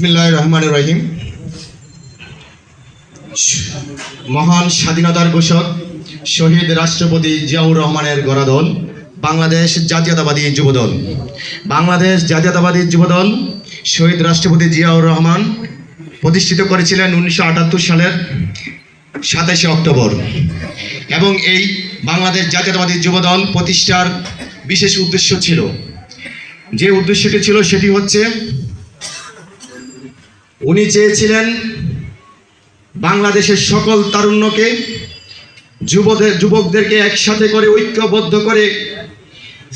বিসমিল্লাহির রহমানির রহিম। মহান স্বাধীনতার ঘোষক শহীদ রাষ্ট্রপতি জিয়াউর রহমানের গড়া দল বাংলাদেশ জাতীয়তাবাদী যুবদল। বাংলাদেশ জাতীয়তাবাদী যুবদল শহীদ রাষ্ট্রপতি জিয়াউর রহমান প্রতিষ্ঠিত করেছিলেন 1978 সালের 27শে অক্টোবর, এবং এই বাংলাদেশ জাতীয়তাবাদী যুবদল প্রতিষ্ঠার বিশেষ উদ্দেশ্য ছিল, যে উদ্দেশ্যটি ছিল সেটি হচ্ছে উনি চেয়েছিলেন বাংলাদেশের সকল তারুণ্যকে, যুবকদেরকে একসাথে করে ঐক্যবদ্ধ করে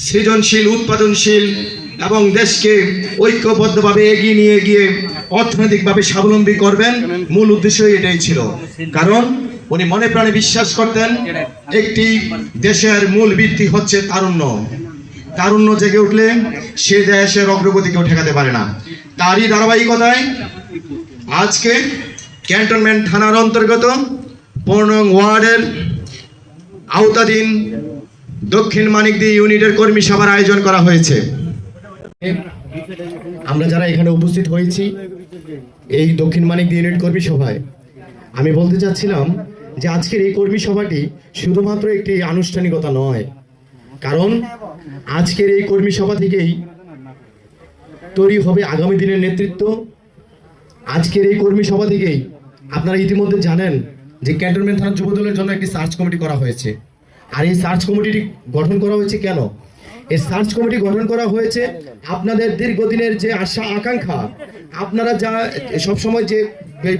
সৃজনশীল, উৎপাদনশীল এবং দেশকে ঐক্যবদ্ধভাবে এগিয়ে নিয়ে গিয়ে অর্থনৈতিকভাবে স্বাবলম্বী করবেন। মূল উদ্দেশ্য এটাই ছিল, কারণ উনি মনে প্রাণে বিশ্বাস করতেন একটি দেশের মূল ভিত্তি হচ্ছে তারুণ্য। তারুণ্য জেগে উঠলে সে দেশের অগ্রগতিকেও ঠেকাতে পারে না। তারই ধারাবাহিকতায় আজকে ক্যান্টনমেন্ট থানার অন্তর্গত 15 নং ওয়ার্ডের আওতাধীন দক্ষিণ মানিকদি ইউনিটের কর্মী সভার আয়োজন করা হয়েছে। আমরা যারা এখানে উপস্থিত হয়েছি এই দক্ষিণ মানিকদি ইউনিট কর্মী সভায়, আমি বলতে চাচ্ছিলাম যে আজকের এই কর্মী সভাটি শুধুমাত্র একটি আনুষ্ঠানিকতা নয়, কারণ আজকের এই কর্মী সভা থেকেই তৈরি হবে আগামী দিনের নেতৃত্ব। আজকের এই কর্মী সভা থেকেই আপনারা ইতিমধ্যে জানেন যে ক্যান্টনমেন্ট থানা যুবদলের জন্য একটি সার্চ কমিটি করা হয়েছে। আর এই সার্চ কমিটিটি গঠন করা হয়েছে কেন? এই সার্চ কমিটি গঠন করা হয়েছে আপনাদের দীর্ঘদিনের যে আশা আকাঙ্ক্ষা, আপনারা যা সবসময় যে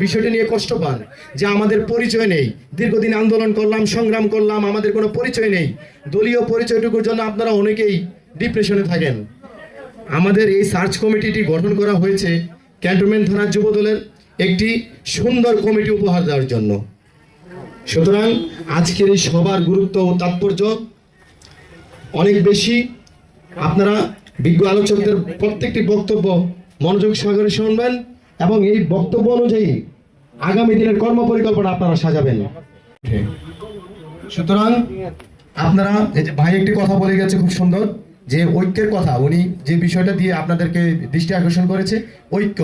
বিষয়টি নিয়ে কষ্ট পান যে আমাদের পরিচয় নেই, দীর্ঘদিন আন্দোলন করলাম, সংগ্রাম করলাম, আমাদের কোনো পরিচয় নেই, দলীয় পরিচয়টুকুর জন্য আপনারা অনেকেই ডিপ্রেশনে থাকেন। আমাদের এই সার্চ কমিটিটি গঠন করা হয়েছে ক্যান্টনমেন্ট থানার যুবদলের একটি সুন্দর কমিটি উপহার দেওয়ার জন্য। সুতরাং আজকের এই সবার গুরুত্ব ও তাৎপর্য অনেক বেশি। আপনারা বিজ্ঞ আলোচকদের প্রত্যেকটি বক্তব্য মনোযোগ সহকারে শুনবেন এবং এই বক্তব্য অনুযায়ী আগামী দিনের কর্মপরিকল্পনা আপনারা সাজাবেন। সুতরাং আপনারা, এই যে ভাই একটি কথা বলে গেছে খুব সুন্দর, যে ঐক্যের কথা, উনি যে বিষয়টা দিয়ে আপনাদেরকে দৃষ্টি আকর্ষণ করেছে, ঐক্য।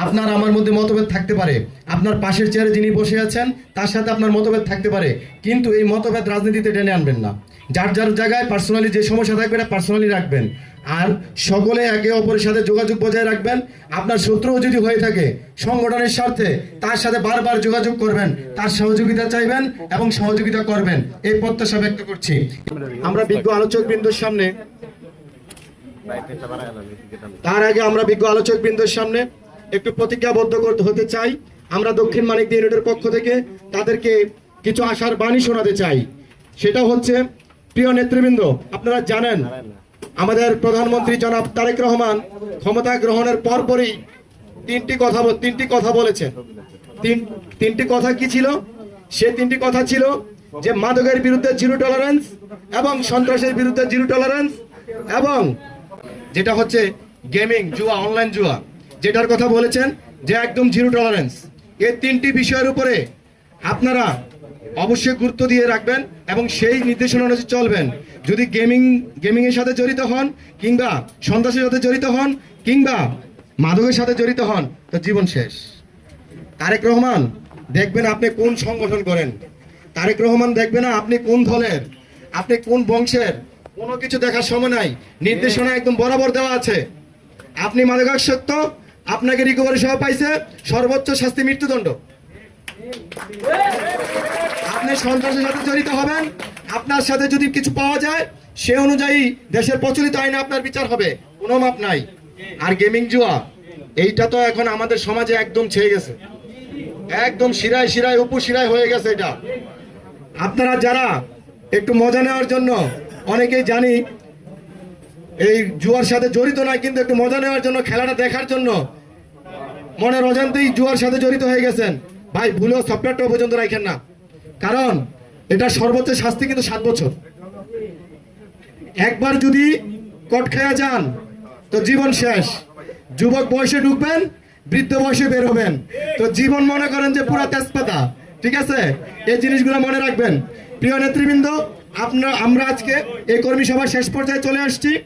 আপনার আমার মধ্যে মতভেদ থাকতে পারে, আপনার পাশের চেয়ারে যিনি বসে আছেন তার সাথে আপনার মতভেদ থাকতে পারে, কিন্তু এই মতভেদ রাজনীতিতে টেনে আনবেন না। যার যার জায়গায় পার্সোনালি যে সমস্যা থাকবে এটা পার্সোনালি রাখবেন, আর সকলে একে অপরের সাথে যোগাযোগ বজায় রাখবেন। আপনার শত্রুও যদি হয়ে থাকে সংগঠনের স্বার্থে তার সাথে বারবার যোগাযোগ করবেন, তার সহযোগিতা চাইবেন এবং সহযোগিতা করবেন, এই প্রত্যাশা ব্যক্ত করছি। আমরা বিজ্ঞ আলোচকবৃন্দের সামনে, তার আগে আমরা বিজ্ঞ আলোচকবৃন্দের সামনে একটু প্রতিজ্ঞাবদ্ধ হতে চাই। আমরা দক্ষিণ মানিকদি ইউনিটের পক্ষ থেকে তাদেরকে কিছু আশার বাণী শোনাতে চাই। সেটা হচ্ছে, প্রিয় নেতৃবৃন্দ, আপনারা জানেন আমাদের প্রধানমন্ত্রী জনাব তারেক রহমান ক্ষমতা গ্রহণের পরপরই তিনটি কথা বলেছেন। তিনটি কথা কি ছিল? সে তিনটি কথা ছিল যে মাদকের বিরুদ্ধে জিরো টলারেন্স, এবং সন্ত্রাসের বিরুদ্ধে জিরো টলারেন্স, এবং যেটা হচ্ছে গেমিং, জুয়া, অনলাইন জুয়া, যেটার কথা বলেছেন যে একদম জিরো টলারেন্স। এই তিনটি বিষয়ের উপরে আপনারা অবশ্যই গুরুত্ব দিয়ে রাখবেন এবং সেই নির্দেশনা অনুযায়ী চলবেন। যদি গেমিং এর সাথে জড়িত হন, কিংবা সন্ত্রাসের সাথে জড়িত হন, কিংবা মাদকের সাথে জড়িত হন, তো জীবন শেষ। তারেক রহমান দেখবেন আপনি কোন সংগঠন করেন, তারেক রহমান দেখবে না আপনি কোন দলের, আপনি কোন বংশের, কোনো কিছু দেখার সময় নাই। নির্দেশনা একদম বরাবর দেওয়া আছে। আপনি মাদকাসক্ত, আপনাকে রিকভারি সহ পাইছে, সর্বোচ্চ শাস্তি মৃত্যুদণ্ড। আপনি সন্ত্রাসের সাথে জড়িত হবেন, আপনার সাথে যদি কিছু পাওয়া যায় সে অনুযায়ী দেশের প্রচলিত আইনে আপনার বিচার হবে, কোনো মাপ নাই। আর গেমিং জুয়া, এইটা তো এখন আমাদের সমাজে একদম ছেয়ে গেছে, একদম শিরায় শিরায় উপশিরায় হয়ে গেছে এটা। আপনারা যারা একটু মজা নেওয়ার জন্য, অনেকেই জানি এই জুয়ার সাথে জড়িত নয়, কিন্তু একটু মজা নেওয়ার জন্য, খেলাটা দেখার জন্য মনের অজান্তেই জুয়ার সাথে জড়িত হয়ে গেছেন, ভাই ভুলেও সফটওয়্যারটা পর্যন্ত রাখেন না, কারণ এটা সর্বোচ্চ শাস্তি কিন্তু 7 বছর। একবার যদি কট খেয়া যান তো জীবন শেষ। যুবক বয়সে ঢুকবেন, বৃদ্ধ বয়সে বের হবেন, তো জীবন মনে করেন যে পুরা তেজপাতা। ঠিক আছে, এই জিনিসগুলো মনে রাখবেন। প্রিয় নেতৃবৃন্দ, আমরা আজকে এই কর্মী সভার শেষ পর্যায়ে চলে আসছি।